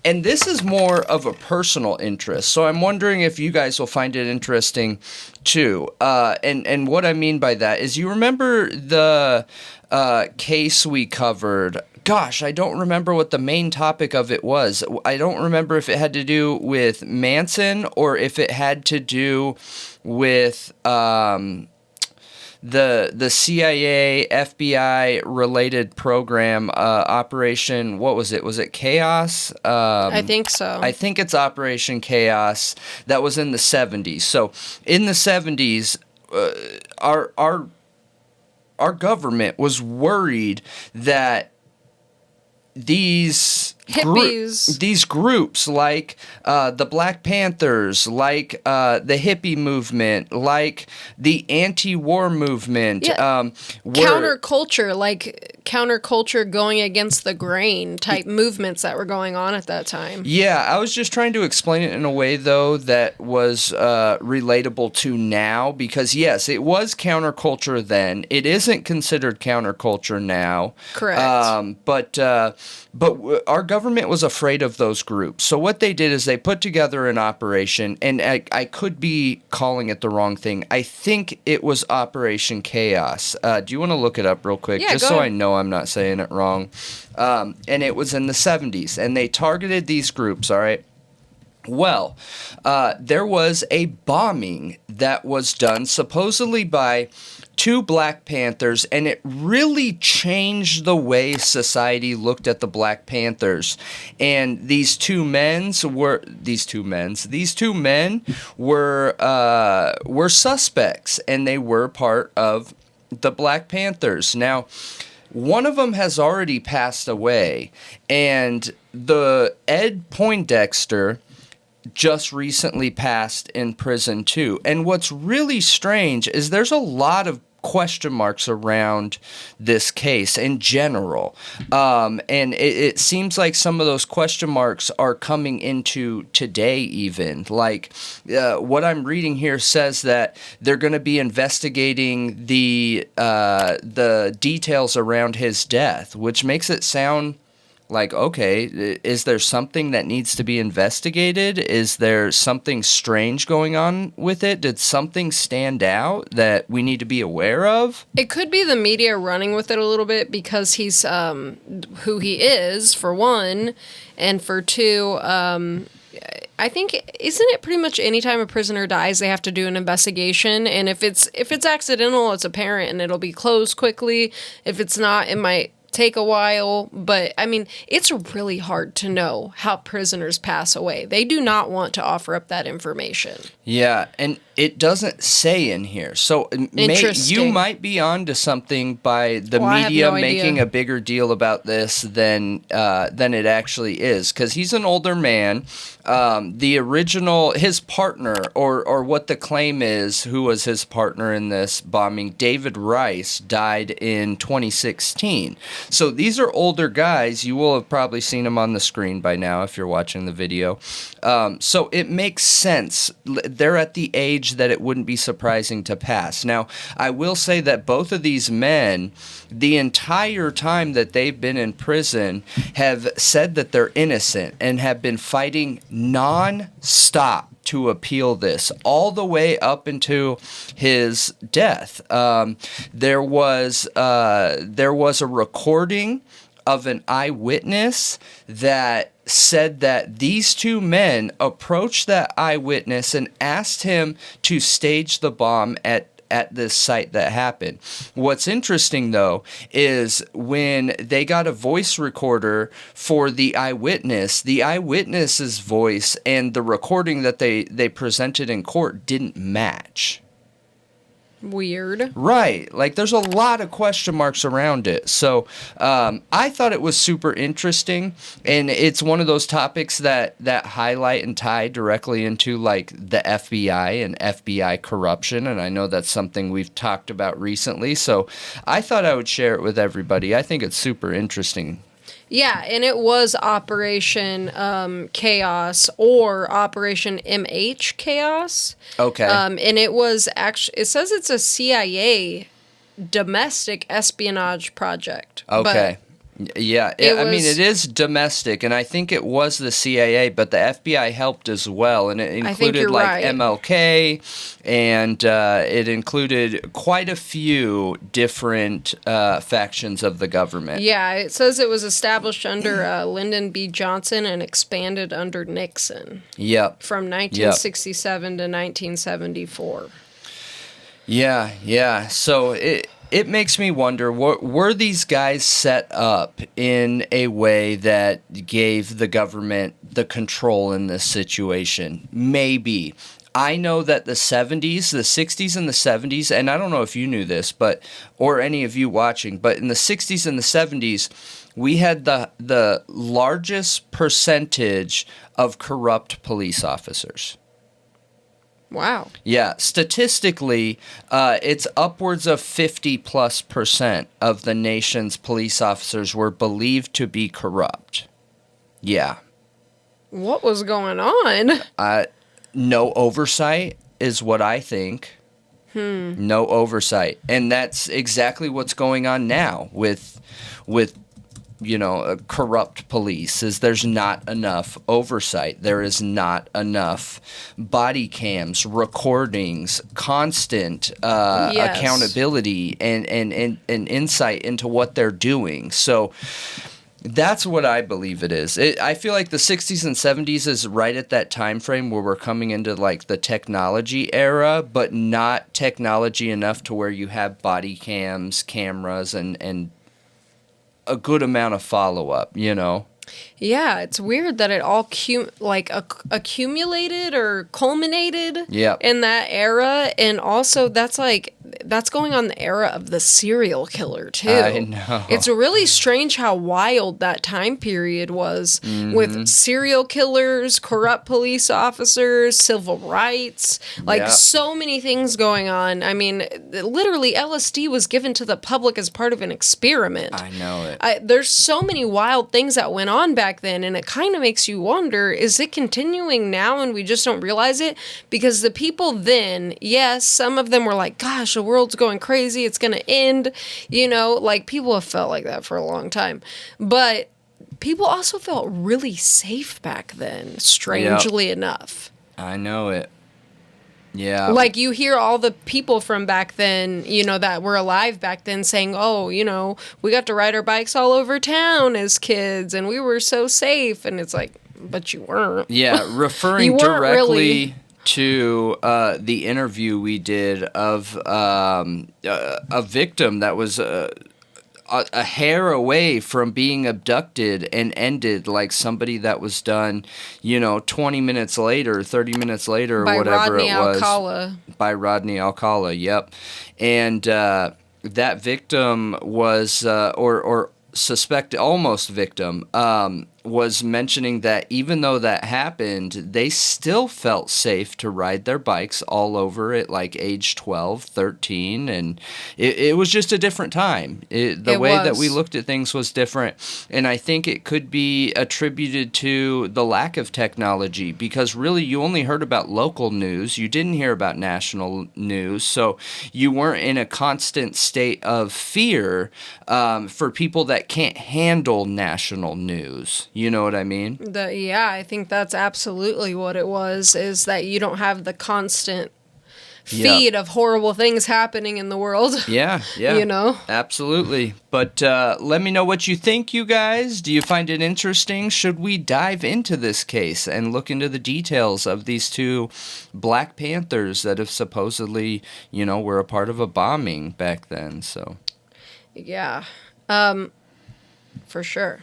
And this is more of a personal interest, so I'm wondering if you guys will find it interesting too. And what I mean by that is, you remember the case we covered? Gosh, I don't remember what the main topic of it was. I don't remember if it had to do with Manson or if it had to do with the CIA, FBI related program, Operation, what was it? Was it Chaos? I think so. I think it's Operation Chaos. That was in the 70s. So in the 70s, our government was worried that these hippies, these groups like the Black Panthers, like the hippie movement, like the anti-war movement, counterculture, like counterculture going against the grain type movements that were going on at that time. Yeah, I was just trying to explain it in a way, though, that was relatable to now, because, yes, it was counterculture then. It isn't considered counterculture now. Correct. But our government was afraid of those groups. So what they did is they put together an operation, and I could be calling it the wrong thing. I think it was Operation Chaos. Do you want to look it up real quick? Yeah, just so I know I'm not saying it wrong. And it was in the 70s, and they targeted these groups, all right? Well, there was a bombing that was done supposedly by 2 Black Panthers, and it really changed the way society looked at the Black Panthers. And these two men were suspects, and they were part of the Black Panthers. Now, one of them has already passed away, and the Ed Poindexter just recently passed in prison too. And what's really strange is there's a lot of question marks around this case in general. And it seems like some of those question marks are coming into today even. Like what I'm reading here says that they're going to be investigating the details around his death, which makes it sound like, okay, is there something that needs to be investigated? Is there something strange going on with it? Did something stand out that we need to be aware of? It could be the media running with it a little bit because he's who he is, for one, and for two, I think, isn't it pretty much any time a prisoner dies, they have to do an investigation? And if it's accidental, it's apparent and it'll be closed quickly. If it's not, it might take a while, but I mean, it's really hard to know how prisoners pass away. They do not want to offer up that information. Yeah, and it doesn't say in here. So you might be onto something by the media making a bigger deal about this than it actually is, because he's an older man. His partner, or what the claim is, who was his partner in this bombing, David Rice, died in 2016. So these are older guys. You will have probably seen them on the screen by now if you're watching the video. So it makes sense. They're at the age that it wouldn't be surprising to pass. Now, I will say that both of these men, the entire time that they've been in prison, have said that they're innocent and have been fighting non-stop to appeal this all the way up into his death. There was a recording of an eyewitness that said that these two men approached that eyewitness and asked him to stage the bomb at this site that happened. What's interesting, though, is when they got a voice recorder for the eyewitness's voice and the recording that they presented in court didn't match. Weird. Right. Like, there's a lot of question marks around it. So I thought it was super interesting, and it's one of those topics that highlight and tie directly into, like, the FBI and FBI corruption, and I know that's something we've talked about recently, so I thought I would share it with everybody. I think it's super interesting. Yeah, and it was Operation Chaos or Operation MH Chaos. Okay. And it was actually, it says it's a CIA domestic espionage project. Okay. Yeah, I mean, it is domestic, and I think it was the CIA, but the FBI helped as well, and it included like MLK, and it included quite a few different factions of the government. Yeah, it says it was established under Lyndon B. Johnson and expanded under Nixon. Yep. From 1967 to 1974. Yeah. So it makes me wonder, were these guys set up in a way that gave the government the control in this situation? Maybe. I know that the 70s, the 60s and the 70s, and I don't know if you knew this, or any of you watching, but in the 60s and the 70s, we had the largest percentage of corrupt police officers. Wow. Yeah, statistically, it's upwards of 50+% of the nation's police officers were believed to be corrupt. Yeah. What was going on? No oversight is what I think. No oversight. And that's exactly what's going on now with corrupt police, is there's not enough oversight. There is not enough body cams, recordings, constant accountability, and insight into what they're doing. So that's what I believe it is. I feel like the 60s and 70s is right at that time frame where we're coming into like the technology era, but not technology enough to where you have body cams, cameras, and a good amount of follow-up, Yeah, it's weird that it all accumulated or culminated in that era, and also that's going on the era of the serial killer too. I know. It's really strange how wild that time period was with serial killers, corrupt police officers, civil rights, so many things going on. I mean, literally LSD was given to the public as part of an experiment. I know it. There's so many wild things that went on back then, and it kind of makes you wonder, is it continuing now and we just don't realize it? Because the people then, yes, some of them were like, gosh, the world's going crazy, it's going to end, people have felt like that for a long time. But people also felt really safe back then, strangely enough. I know it. Yeah. Like, you hear all the people from back then, that were alive back then saying, oh, we got to ride our bikes all over town as kids and we were so safe. And it's like, but you weren't. Yeah, referring directly to the interview we did of a victim that was a hair away from being abducted and ended, like somebody that was done, 20 minutes later, 30 minutes later, or whatever it was. By Rodney Alcala, yep. And that victim was, or suspected, almost victim, was mentioning that even though that happened, they still felt safe to ride their bikes all over at like age 12, 13, and it was just a different time. The way that we looked at things was different, and I think it could be attributed to the lack of technology, because really you only heard about local news, you didn't hear about national news, so you weren't in a constant state of fear for people that can't handle national news. You know what I mean? I think that's absolutely what it was, is that you don't have the constant feed of horrible things happening in the world. Yeah. Absolutely. But let me know what you think, you guys. Do you find it interesting? Should we dive into this case and look into the details of these two Black Panthers that have supposedly, were a part of a bombing back then? So, yeah, for sure.